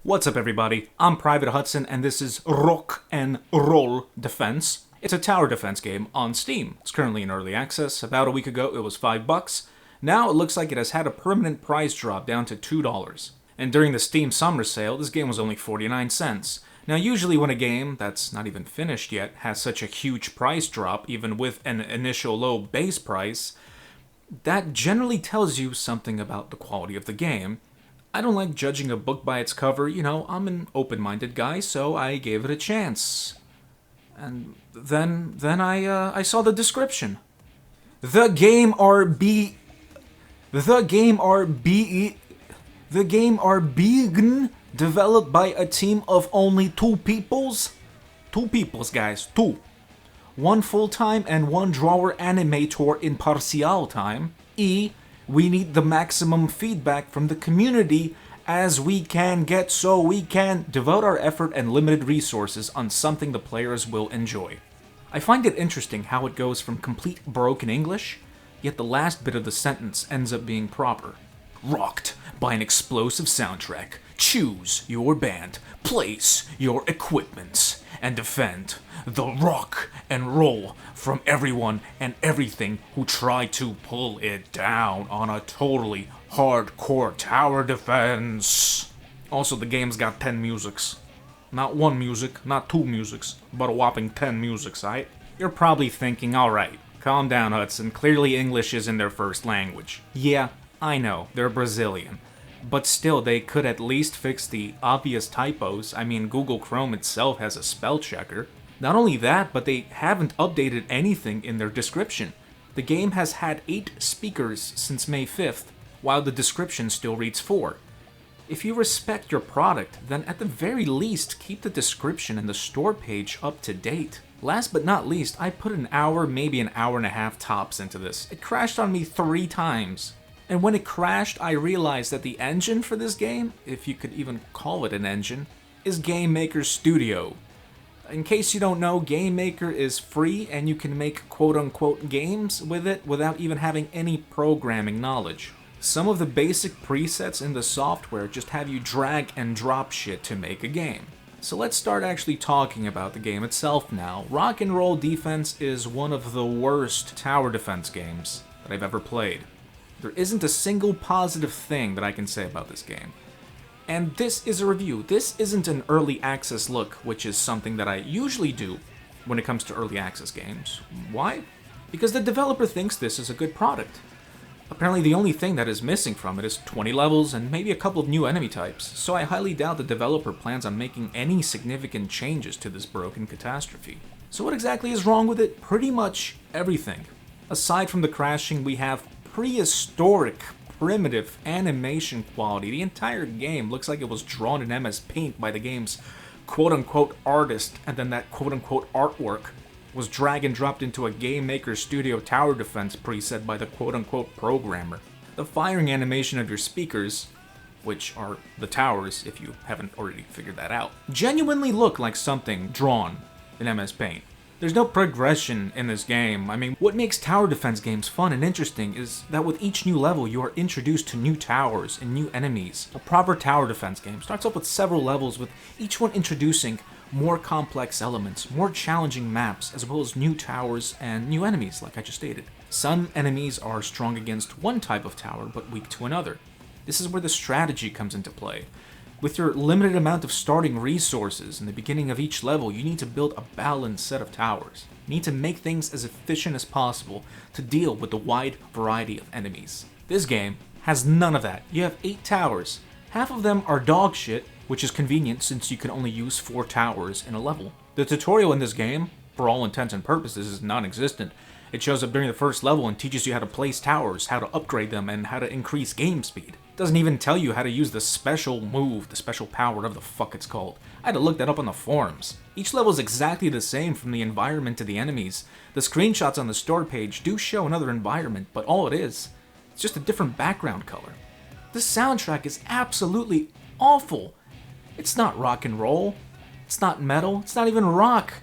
What's up, everybody? I'm Private Hudson, and this is Rock and Roll Defense. It's a tower defense game on Steam. It's currently in early access. About a week ago, it was $5. Now it looks like it has had a permanent price drop down to $2. And during the Steam summer sale, this game was only 49 cents. Now, usually when a game that's not even finished yet has such a huge price drop, even with an initial low base price, that generally tells you something about the quality of the game. I don't like judging a book by its cover, I'm an open-minded guy, so I gave it a chance. And then I saw the description. The game are being developed by a team of only two peoples. Two peoples, guys, two. One full-time and one drawer animator in partial time. We need the maximum feedback from the community as we can get so we can devote our effort and limited resources on something the players will enjoy. I find it interesting how it goes from complete broken English, yet the last bit of the sentence ends up being proper. Rocked by an explosive soundtrack, choose your band, place your equipments, and defend the rock and roll from everyone and everything who try to pull it down on a totally hardcore tower defense. Also, the game's got 10 musics. Not one music, not two musics, but a whopping 10 musics, right? You're probably thinking, alright, calm down, Hudson, clearly English isn't their first language. Yeah, I know, they're Brazilian. But still, they could at least fix the obvious typos. I mean, Google Chrome itself has a spell checker. Not only that, but they haven't updated anything in their description. The game has had 8 speakers since May 5th, while the description still reads 4. If you respect your product, then at the very least, keep the description and the store page up to date. Last but not least, I put an hour, maybe an hour and a half tops into this. It crashed on me 3 times. And when it crashed, I realized that the engine for this game, if you could even call it an engine, is Game Maker Studio. In case you don't know, Game Maker is free and you can make quote-unquote games with it without even having any programming knowledge. Some of the basic presets in the software just have you drag and drop shit to make a game. So let's start actually talking about the game itself now. Rock and Roll Defense is one of the worst tower defense games that I've ever played. There isn't a single positive thing that I can say about this game. And this is a review. This isn't an early access look, which is something that I usually do when it comes to early access games. Why? Because the developer thinks this is a good product. Apparently the only thing that is missing from it is 20 levels and maybe a couple of new enemy types, so I highly doubt the developer plans on making any significant changes to this broken catastrophe. So what exactly is wrong with it? Pretty much everything. Aside from the crashing, we have prehistoric, primitive animation quality. The entire game looks like it was drawn in MS Paint by the game's quote-unquote artist, and then that quote-unquote artwork was drag and dropped into a Game Maker Studio tower defense preset by the quote-unquote programmer. The firing animation of your speakers, which are the towers if you haven't already figured that out, genuinely look like something drawn in MS Paint. There's no progression in this game. I mean, what makes tower defense games fun and interesting is that with each new level, you are introduced to new towers and new enemies. A proper tower defense game starts off with several levels, with each one introducing more complex elements, more challenging maps, as well as new towers and new enemies, like I just stated. Some enemies are strong against one type of tower, but weak to another. This is where the strategy comes into play. With your limited amount of starting resources in the beginning of each level, you need to build a balanced set of towers. You need to make things as efficient as possible to deal with the wide variety of enemies. This game has none of that. You have 8 towers. Half of them are dog shit, which is convenient since you can only use 4 towers in a level. The tutorial in this game, for all intents and purposes, is non-existent. It shows up during the first level and teaches you how to place towers, how to upgrade them, and how to increase game speed. It doesn't even tell you how to use the special move, the special power, whatever the fuck it's called. I had to look that up on the forums. Each level is exactly the same from the environment to the enemies. The screenshots on the store page do show another environment, but all it is, it's just a different background color. The soundtrack is absolutely awful. It's not rock and roll. It's not metal. It's not even rock.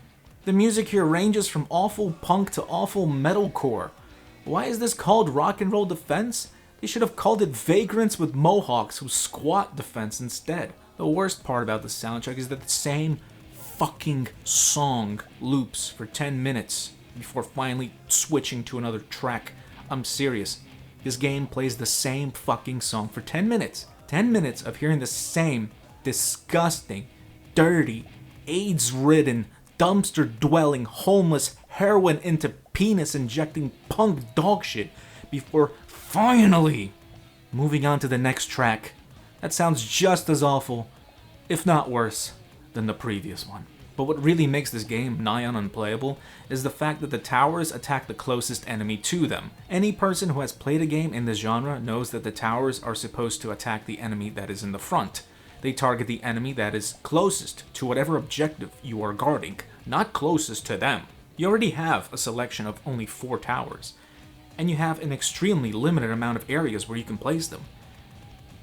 The music here ranges from awful punk to awful metalcore. Why is this called Rock and Roll Defense? They should have called it Vagrants with Mohawks who squat defense instead. The worst part about the soundtrack is that the same fucking song loops for 10 minutes before finally switching to another track. I'm serious. This game plays the same fucking song for 10 minutes. 10 minutes of hearing the same disgusting, dirty, AIDS-ridden, dumpster-dwelling, homeless, heroin into penis-injecting punk dog shit before finally moving on to the next track. That sounds just as awful, if not worse, than the previous one. But what really makes this game nigh on unplayable is the fact that the towers attack the closest enemy to them. Any person who has played a game in this genre knows that the towers are supposed to attack the enemy that is in the front. They target the enemy that is closest to whatever objective you are guarding, not closest to them. You already have a selection of only 4 towers, and you have an extremely limited amount of areas where you can place them.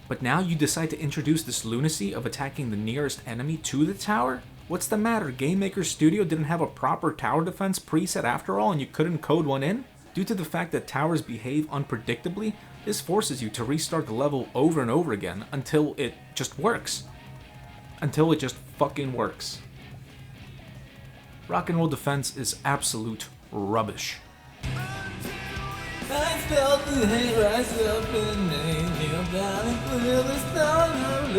But now you decide to introduce this lunacy of attacking the nearest enemy to the tower? What's the matter? Game Maker Studio didn't have a proper tower defense preset after all and you couldn't code one in? Due to the fact that towers behave unpredictably, this forces you to restart the level over and over again until it just works. Until it just fucking works. Rock and Roll Defense is absolute rubbish. I felt the hate rise up in me, kneel down and feel the stone of